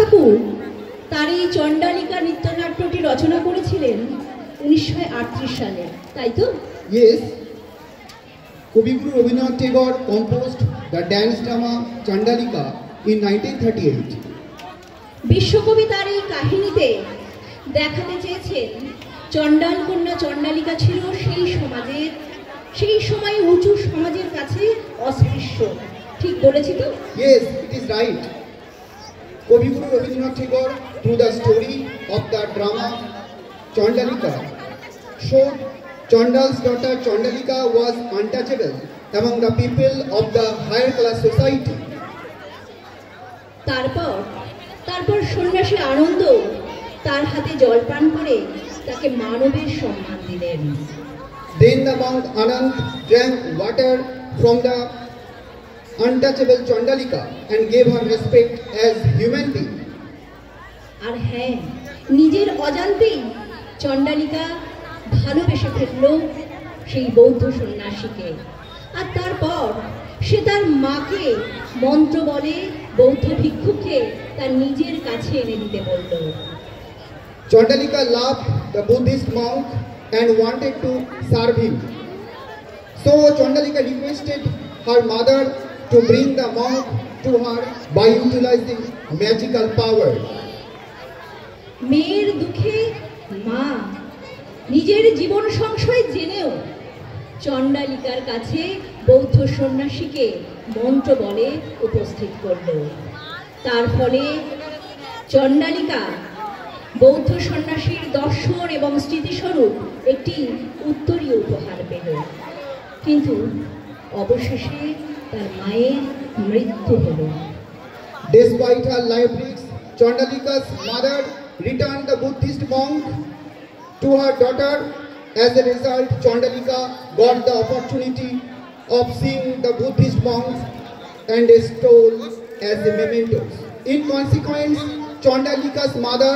ঠাকুর তার এই চণ্ডালিকা নৃত্যনাট্যটি রচনা করেছিলেন 1938 সালে, তাই তো? Yes, Kaviguru Rabindranath Tagore composed the dance drama Chandalika in 1938. বিশ্বকবি তার এই কাহিনীতে দেখাতে চেয়েছেন চণ্ডাল কন্যা চণ্ডালিকা ছিল সেই সময় উঁচু সমাজের কাছে অস্পৃশ্য। ঠিক বলেছি তো? Yes, it is right. Kaviguru Rabindranath Tagore, through the story of the drama Chandalika, showed Chandal's daughter Chandalika was untouchable among the people of the higher class society. তারপর সন্ন্যাসী আনন্দ তার হাতে জলপান করে তাকে মানবের সম্মান দিলেন। Then the monk Anand drank water from the untouchable Chandalika and gave her respect as human being. আর হ্যাঁ, নিজের অজান্তেই চণ্ডালিকা ভালোবেসে ফেলল সেই বৌদ্ধ সন্ন্যাসীকে। আর তারপর সে তার মাকে মন্ত্র বলে বৌদ্ধ ভিক্ষুকে তার নিজের কাছে এনে দিতে বলল। Chandalika loved the Buddhist monk and wanted to serve him. So Chandalika requested her mother to bring the monk to her by utilizing magical power. মেয়ের দুঃখে মা নিজের জীবন সংশয় জেনেও চণ্ডালিকার কাছে বৌদ্ধ সন্ন্যাসীকে মন্ত্র বলে উপস্থিত করল। তার ফলে চণ্ডালিকা বৌদ্ধ সন্ন্যাসীর দর্শন এবং স্মৃতিস্বরূপ একটি উত্তরীয় উপহার পেল। কিন্তু অবশেষে তার মায়ের মৃত্যু হল। Despite her life risks, Chandalika's mother returned the Buddhist monk to her daughter. As a result, Chandalika got the opportunity of seeing the Buddhist monks and stole as a memento. In consequence, Chandalika's mother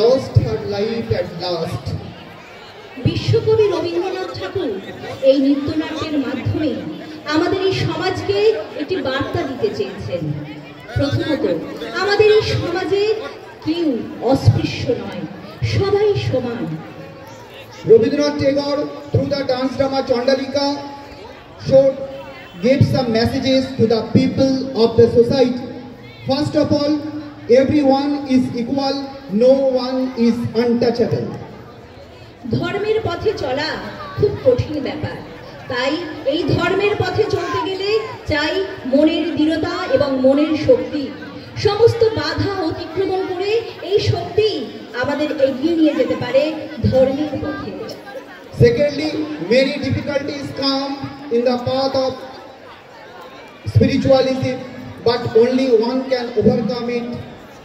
lost her life at last. বিশ্বকবি রবীন্দ্রনাথ ঠাকুর এই নৃত্যনাট্যের মাধ্যমে আমাদের এই সমাজকে একটি বার্তা দিতে চেয়েছেন। প্রথমত, আমাদের এই সমাজে কেউ অস্পৃশ্য নয়, সবাই সমান। Rabindranath Tagore, through the dance drama Chandalika, gave some messages to the people of the society. First of all, everyone is equal, no one is untouchable. ধর্মের পথে চলা খুব কঠিন ব্যাপার, তাই এই ধর্মের পথে চলতে গেলে চাই মনের দৃঢ়তা এবং মনের শক্তি। সমস্ত বাধা অতিক্রমণ করে এই শক্তি আমাদের এগিয়ে নিয়ে যেতে পারে ধর্মের পথে। Secondly, many difficulties come in the path of spiritualism, but only one can overcome it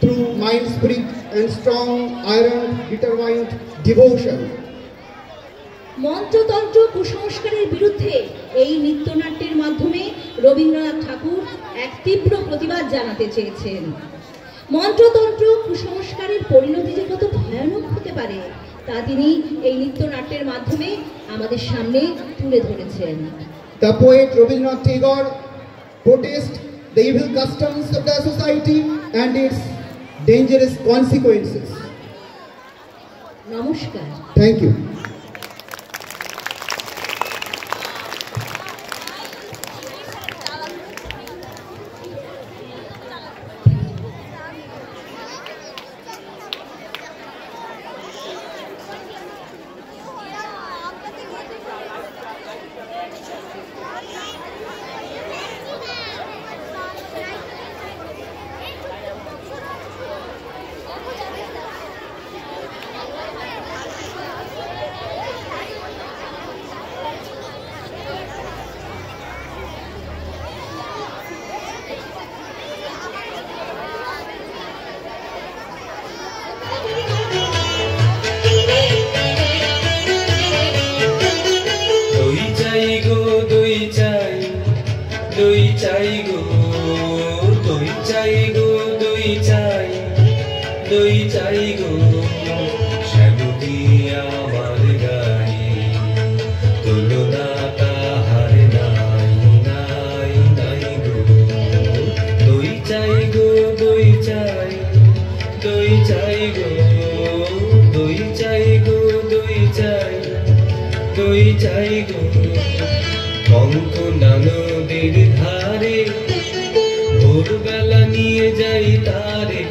through mind, spirit, and strong, iron, determined devotion. মন্ত্রতন্ত্র কুসংস্কারের বিরুদ্ধে এই নৃত্যনাট্যের মাধ্যমে রবীন্দ্রনাথ ঠাকুর এক তীব্র প্রতিবাদ জানাতে চেয়েছেন। মন্ত্রতন্ত্র কুসংস্কারের পরিণতি যে কত ভয়ানক হতে পারে তা তিনি এই নৃত্যনাট্যের মাধ্যমে আমাদের সামনে তুলে ধরেছেন। The poet Rabindranath Tagore protested the evil customs of the society and its dangerous consequences. নমস্কার। Thank you. চাই গো দই চাই গো দই চাই দই চাই গো কঙ্কনা নদীর ধারে ভোরবেলা নিয়ে যাই তারে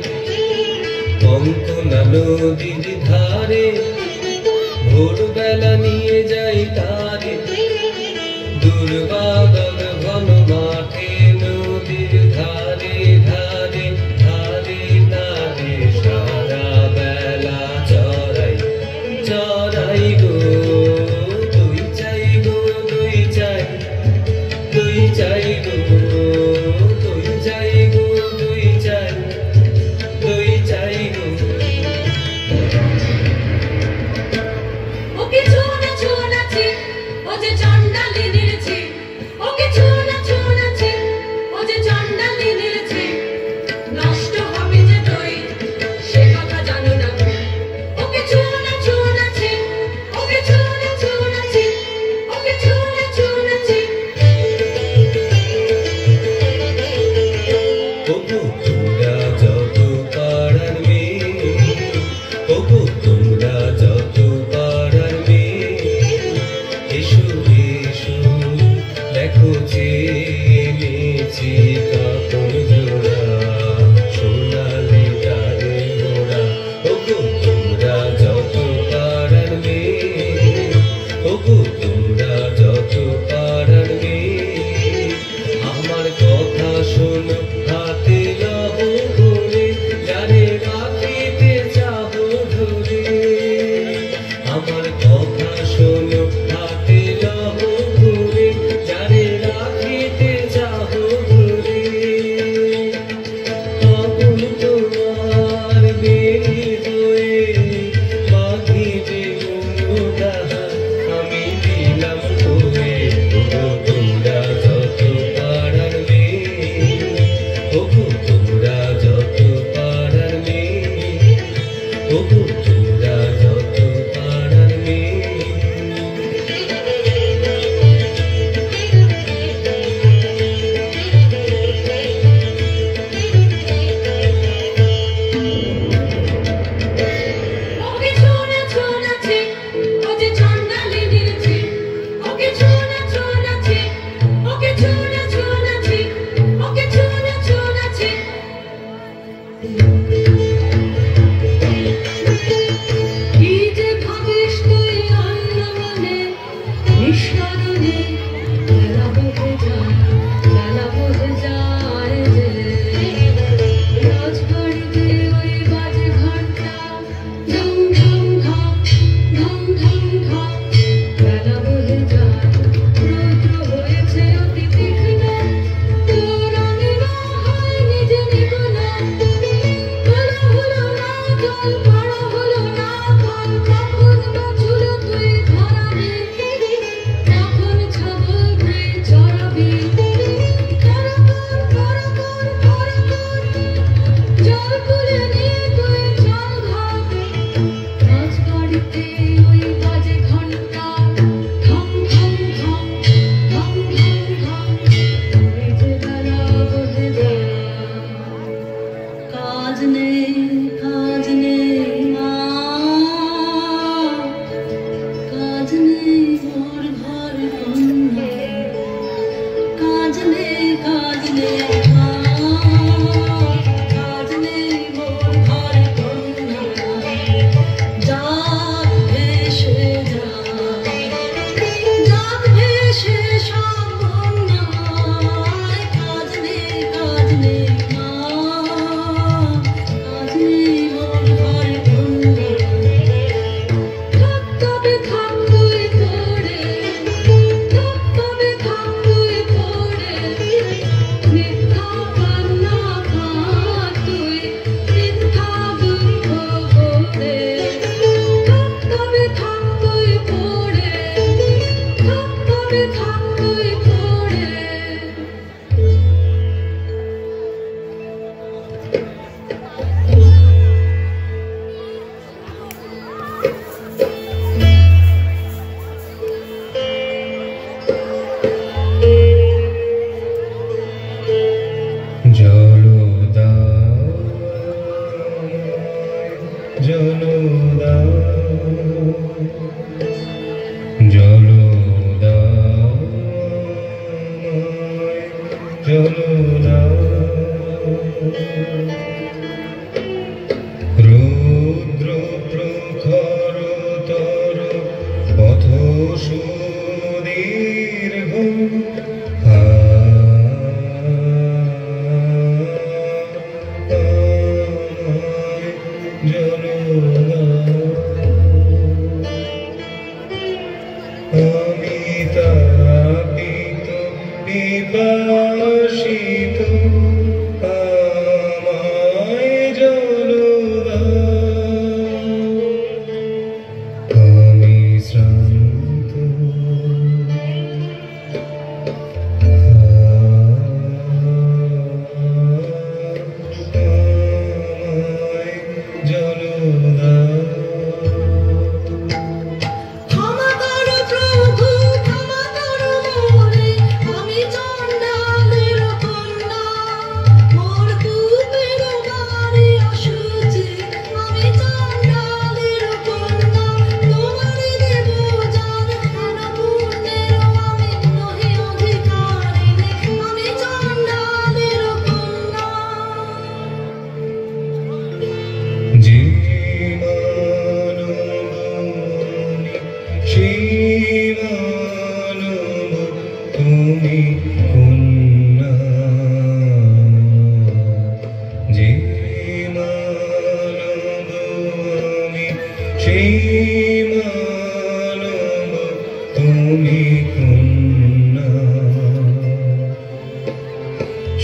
কঙ্কনা নদীর ধারে ভোরবেলা নিয়ে যাই তারে দুর্বাদল ঘন মাঠে নদীর ধারে ধারে ধারে ধারে সারা বেলা চড়াই চড়াই গো দই চাই গো দই চাই দই চাই গো দই চাই গো দই চাই দই চাই গো ওকে ছোনা ছোনা ছে ও যে চন্ডালি নেড়েছে ওকে ছোনা ছোনা ছে ও যে চন্ডালি নেড়েছে নষ্ট হবে যে দই সে কথা জানো না ওকে ছোনা ছোনা ছে ওকে ছোনা ছোনা ছে ওকে ছোনা ছোনা ছে ওগো তোমরা যত পাড়ার মেয়ে ওগো তোমরা যত পাড়ার মেয়ে এসো এসো দেখো যে এনেছি কাপড় জোড়া সোনালি তারে মোড়া ওগো তোমরা যত পাড়ার মেয়ে ওগো তোমরা যত পাড়ার মেয়ে আমার কথা শোনো হাতে লহ ধরে যারে রাখিতে চাহো ধরে আমার কথা শোনো হাতে লহ ধরে যারে রাখিতে চাহো ধরে আগুন তোমার বেরি হয়ে বাঁধিবে মনটা আমি দিলাম তোরে ওগো তোমরা যত পাড়ার মেয়ে ওগো তোমরা যত পাড়ার মেয়ে ওগো তোমরা যত পাড়ার মেয়ে ওকে ছোনা ছোনা ছে ও যে চন্ডালি নেড়েছে ওকে ছোনা ছোনা ছে ওকে ছোনা ছোনা ছে ওকে ছোনা ছোনা ছে কি যে ভাবিস তুই অন্য মনে নিঃসরণে খেলা বোঝে যায় যে রাজবাড়িতে ওই বাজে ঘন্টা ঢং ঢং ঢং ঢং ঢং ঢং খেলা বোঝে যায় রৌদ্র হয়েছে অতি তীক্ষ্ণ তোর অনিরা হয় নিজে নিগুণা বড় হলো না জল বড় হলো না ফল কখন বা ঝুলো তুই ধরাবি কখন ছাগল তুই চড়াবি জল তুলে নিয়ে তুই চল ঘাট রাজবাড়িতে ওই বাজে ঘন্টা ঢং ঢং ঢং ঢং ঢং ঢং ওই যে বেলা বোঝে যায় কাজ নেই মা কাজ নেই মোর ঘর কন্যা কাজ নেই মা কাজ নেই মোর ঘর কন্যা যাক ভেসে সব বন্যায় কাজ নেই মা কাজ নেই রুদ্র প্রখর তর পথ সুদীর্ঘ অমিতাপিত বিভাসিত আমায় জলদা আমি শ্রান্ত আমায় জলদা ক্ষমা করো প্রভু, ক্ষমা করো মোরে, আমি চণ্ডালের কন্যা। মোর কূপের বাড়ি অশুচি, আমি চণ্ডালের কন্যা। তোমারে দেব জান, হেন পুণ্যের আমি নহি অধিকারিণী, আমি চণ্ডালের কন্যা। জীবনবনি তুমি কন্যা জীবনবনি জীবনব তুমি কন্যা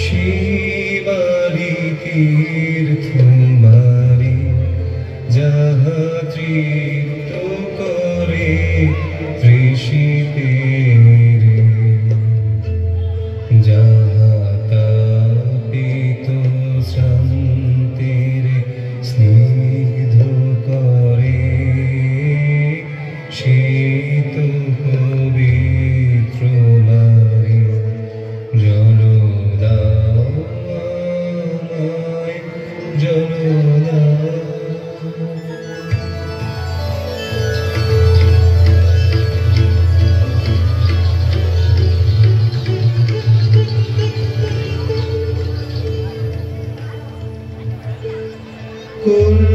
শিবালি তীর্থমারি যাহা তৃপ্ত করে ঋষিদের যাহা তাপিত শান্তির স্নিগ্ধ করে শীত পবিত্র নারী জলদা জলদা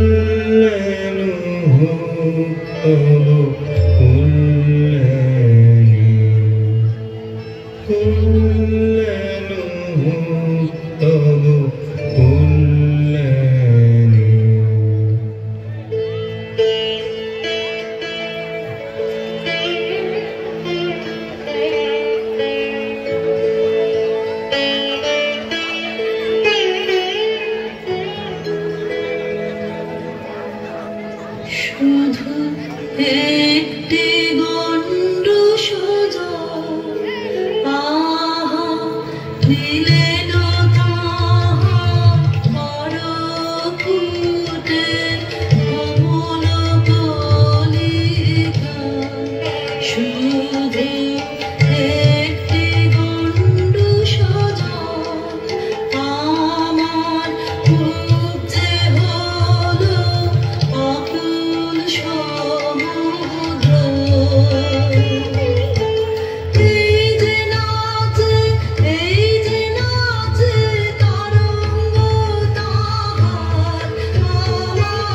কুল্লেনু তব কুল্লেনি কুল্লেনু তব কুল্লেনি শুধু একটি গণ্ড সুযোগ, আহা দিলেন তাহা পরকুটে কমল কলিকা। শুধু একটি গণ্ড সুযোগ, আমার খুব যে হলো অকুল সমুদ্র। এই যে নাচে তরঙ্গ তাহার, আমার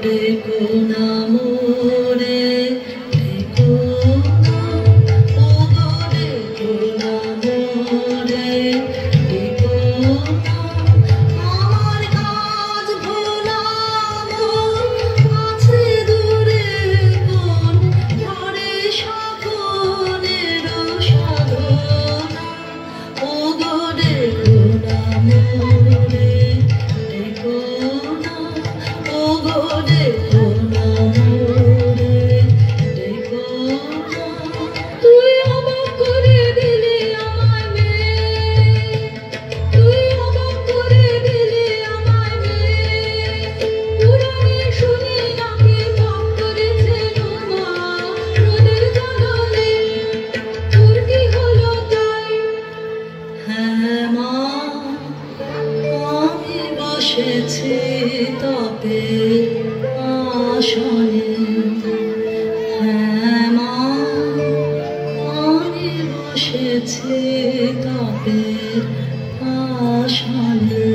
দেখো না মোরে, দেখো না, ওগো দেখো না মোরে, দেখো না, আমার কাজ ভোলানো আছে দূরে কোন ঘরে সকলের সাধনা, ওগো দেখো না মোরে, দেখো না, ওগো দেখো না মোরে, দেখো না। তুই অবাক করে দিলি আমায় মেয়ে, তুই অবাক করে দিলি আমায় মেয়ে, পুরাণে শুনি নাকি পাপ করেছে নোমা রোদের জ্বালানে, তোর কি হলো তাই? হ্যাঁ মা, আমি বসেছি তপের আসনে, হ্যাঁ মা, আমি বসেছি তপের আসনে।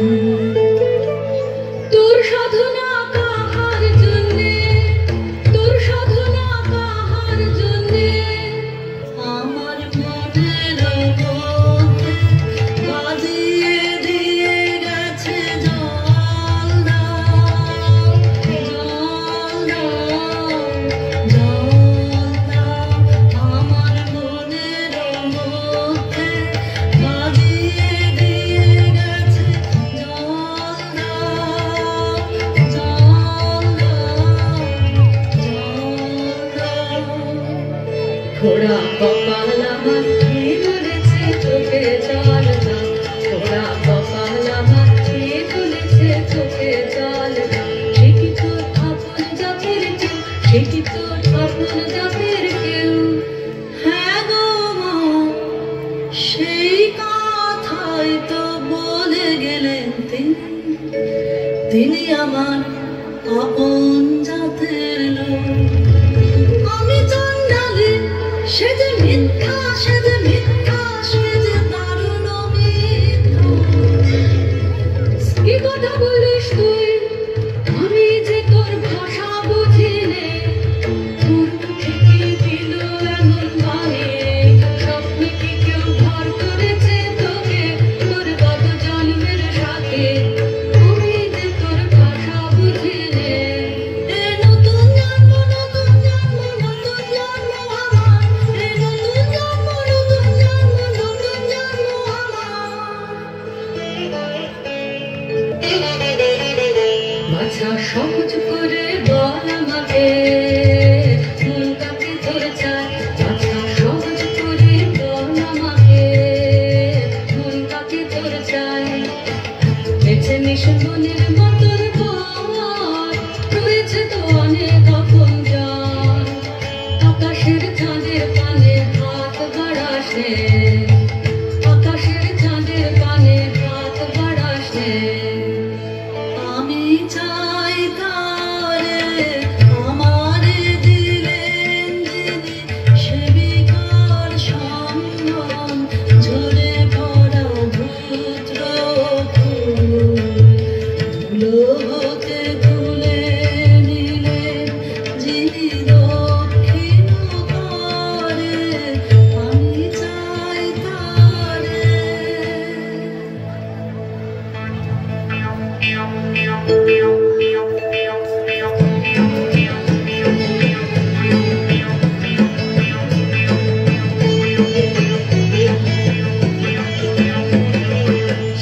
তোর সাধনা কাহার জন্যে, তোর সাধনা কাহার জন্যে, আমার মনের মধ্যে বাজিয়ে দিয়ে গেছে জল দাও, জল দাও, জল দাও, আমার মনের মধ্যে বাজিয়ে দিয়ে গেছে জল দাও, জল দাও, জল দাও। ঘোড়া কপাল আমার কি তুলেছে চোখে জল দাও, ঘোড়া কপাল আমার কি তুলেছে চোখে জল দাও, সে কি তোর আপন জাতের কেউ, সে কি তোর আপন জাতের কেউ? হ্যাঁ গো মা, সেই কথাই তো বলে গেলেন তিনি, তিনি আমার আপন জাতের লোক। আমি চণ্ডালী, সে যে মিথ্যা, সে যে মিথ্যা, সে যে দারুণ মিথ্যা। কি কথা বলিস তুই? আমি যে তোর ভাষা বুঝি নে, তোর মুখে কি দিল এমন বাণী, স্বপ্নে কি কেউ ভর করেছে তোকে তোর গত জন্মের সাথে? আমি যে তোর ভাষা বুঝি নে, এ নতুন জন্ম, নতুন জন্ম, নতুন জন্ম আমার, এ নতুন জন্ম, নতুন জন্ম, নতুন জন্ম আমার। বাছা সহজ করে বল আমাকে, মন কাকে তোর চায়? বাছা সহজ করে বল আমাকে, মন কাকে তোর চায়? বেছে নিস মনের মতন পর, রয়েছে তো অনেক আপন জন, আকাশের চাঁদের পানে হাত বাড়াস নে, আকাশের চাঁদের পানে হাত বাড়াস নে। আমি চাই তারে আমারে দিলেন যিনি, সেবিকার সম্মান ঝরে পড়া ধূত্র ফুল, ধুলো হতে তুলে নিলেন যিনি দক্ষিণ করে, আমি চাই তারে।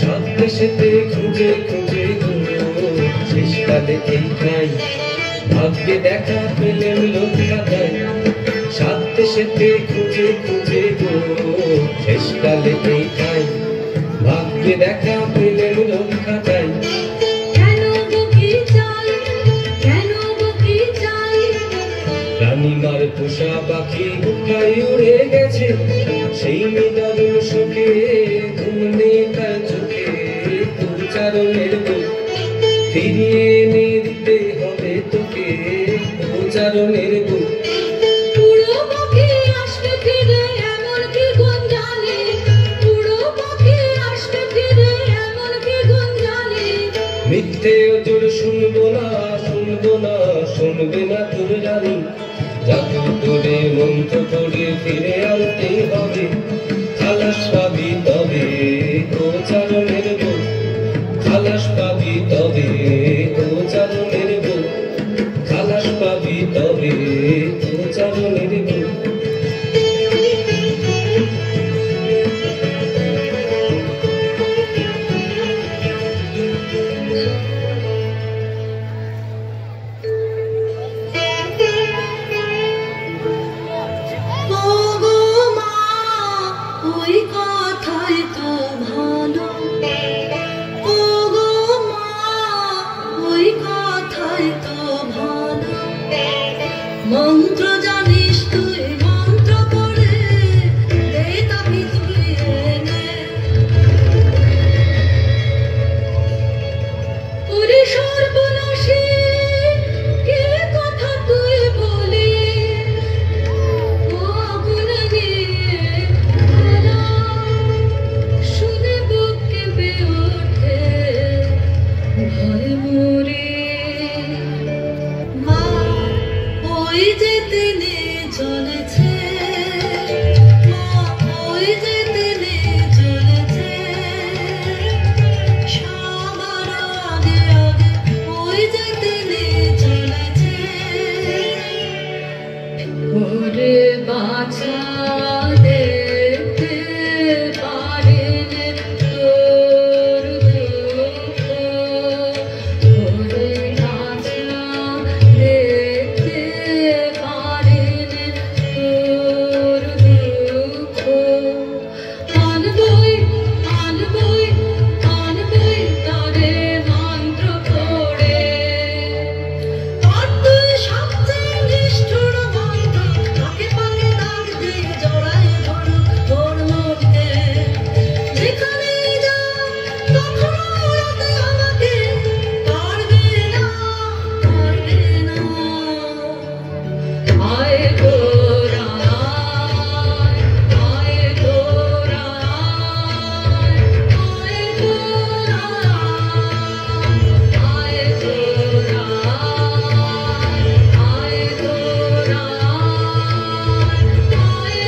সব দেশেতে খুঁজে খুঁজে ঘুরো, শেষকালে এইখাই ভাগ্যে দেখা পেলেন লোকগাথায়। সাত দেশেতে খুঁজে খুঁজে ঘুরো, শেষকালে এইখাই ভাগ্যে দেখা পেলেন লোকগাথায়। কেন গো কি চাই, কেন গো কি চাই? রানীমার পোষা পাখি কোথায় উড়ে গেছে, সেই নিদারুণ সুখে ঘুম নেই তার চোখে, তোর চারণের বুক ফিরিয়ে এনে দিতে হবে তোকে, তোর চারণের বুক। উড়ো পাখি আসবে ফিরে এমন কি গুণ জানি, উড়ো পাখি আসবে ফিরে এমন কি গুণ জানি। মিথ্যে জোর শুনবো না, শুনবে না তোর রানী। জাদু করে মন্ত্র করে ফিরে আনতে হবে, খালাস পাবি তবে ও চারণের বউ, খালাস পাবি তবে ও চারণের বউ, খালাস পাবি তবে ও চারণের বউ। মন্ত্র জানিস তুই, মন্ত্র পড়ে দে তাকে তুই এনে। ওরে সর্বনাশী কে কথা তুই বলি, ও আগুন নিয়ে খোলা, শুনে বুক কেঁপে ওঠে ভয় মরে। মা ওই যে দিনে চলেছে, মা ওই যে দিনে চলেছে, সবার আগে আগে ওই যে দিনে চলেছে। ওরে বাছা দেখতে পারেন তোর দুঃখ, ওরে বাছা দেখতে পারেন তোর দুঃখ। আনবই আনবই আনবই তারে মন্ত্র পড়ে, আর তুই সবচেয়ে নিষ্ঠুর মন্ত্র তাকে পাকে দাগ দিয়ে জড়ায় ধরো তোর মনকে। যেখানে যা তখন ওড়াতে আমাকে পারবে না, পারবে না। আয় গোরা আয় গোরা আয় গোরা আয় গোরা আয় গোরা আয়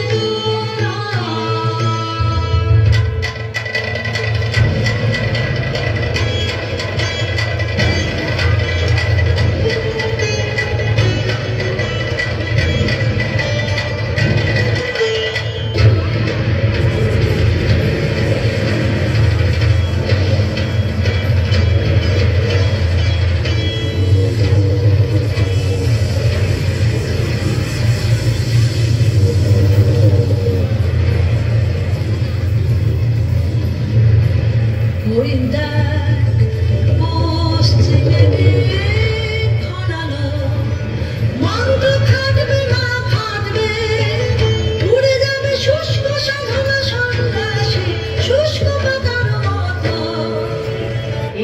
ওই দেখ পশ্চিমে মেঘ ঘনালো, মন্ত্র খাটবে না খাটবে, উড়ে যাবে শুষ্ক সাধনা সন্ন্যাসী শুষ্ক পাতার মতো।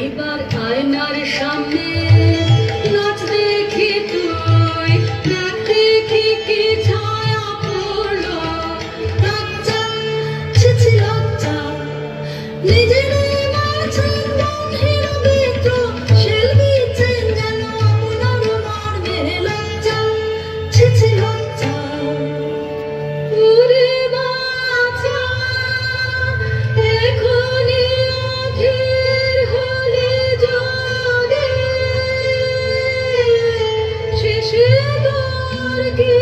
এবার আয়নার সামনে নাচ দেখি তুই, নাচ দেখি কি ছায়া পড়লো। লজ্জা ছিছি লজ্জা, নিজের মাঝে মনহীন বিদ্র শিল্পীছেন যেন আপনার মর্মে। লজ্জা ছিছি লজ্জা, ওরে বাছা এখনই অধীর হলে জগে, শেষে তোর কি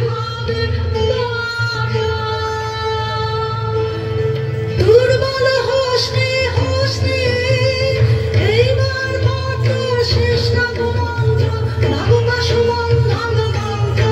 হবে বাসা। দুর্বল হোসনে হোসনে এইবার বড্ড শেষ না গো মন্ত্র, লাগুক সুবন্ধন মন্ত্র।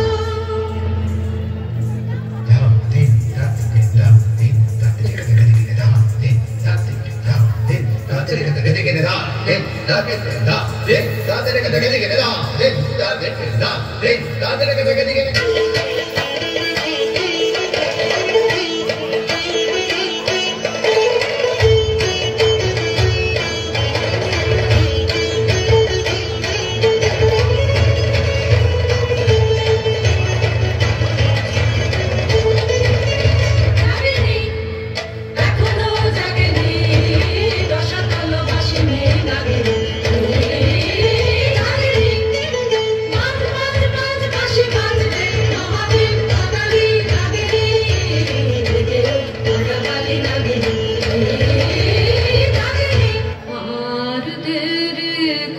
এখনো জাগেনি রসাতল বাসিনী লাগে।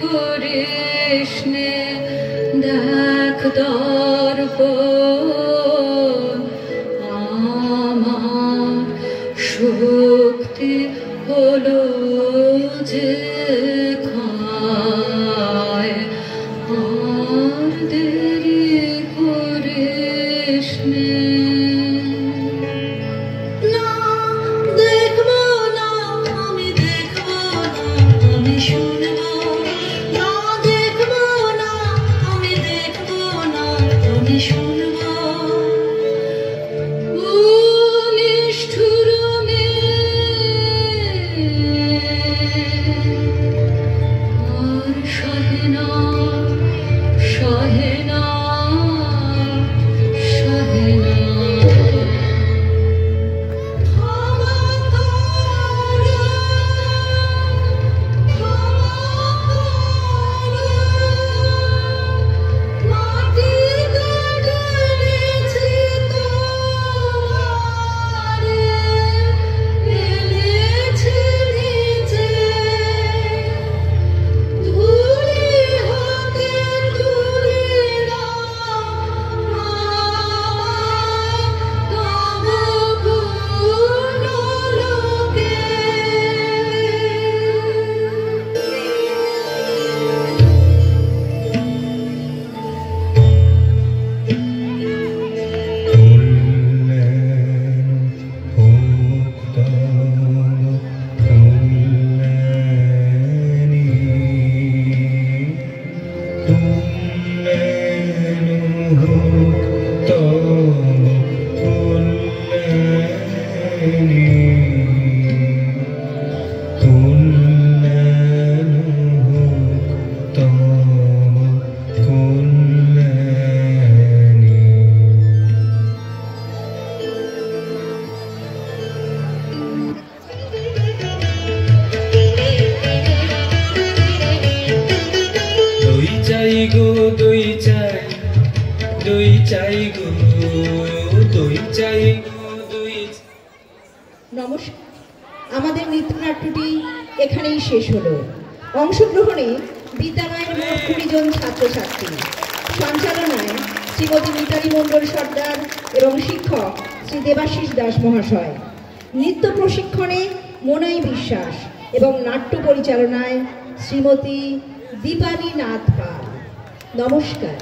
করিসনে দেখ দর্পণ আমার শক্তি হলো যে খায় আর দেরি করিসনে না দেখবো না আমি দেখবো না আমি শুনবো না দেখবো না আমি দেখবো না আমি শুনবো ও নিষ্ঠুর আর সহে না সহে না সহে না নমস্কার, আমাদের নৃত্যনাট্যটি এখানেই শেষ হলো। অংশগ্রহণে বিদ্যালয়ের মোট 20 জন ছাত্রছাত্রী, সঞ্চালনায় শ্রীমতী মিতালী মণ্ডল সর্দার এবং শিক্ষক শ্রী দেবাশিস দাস মহাশয়, নৃত্য প্রশিক্ষণে মনাই বিশ্বাস এবং নাট্য পরিচালনায় শ্রীমতী দীপালি নাথ পাল। নমস্কার।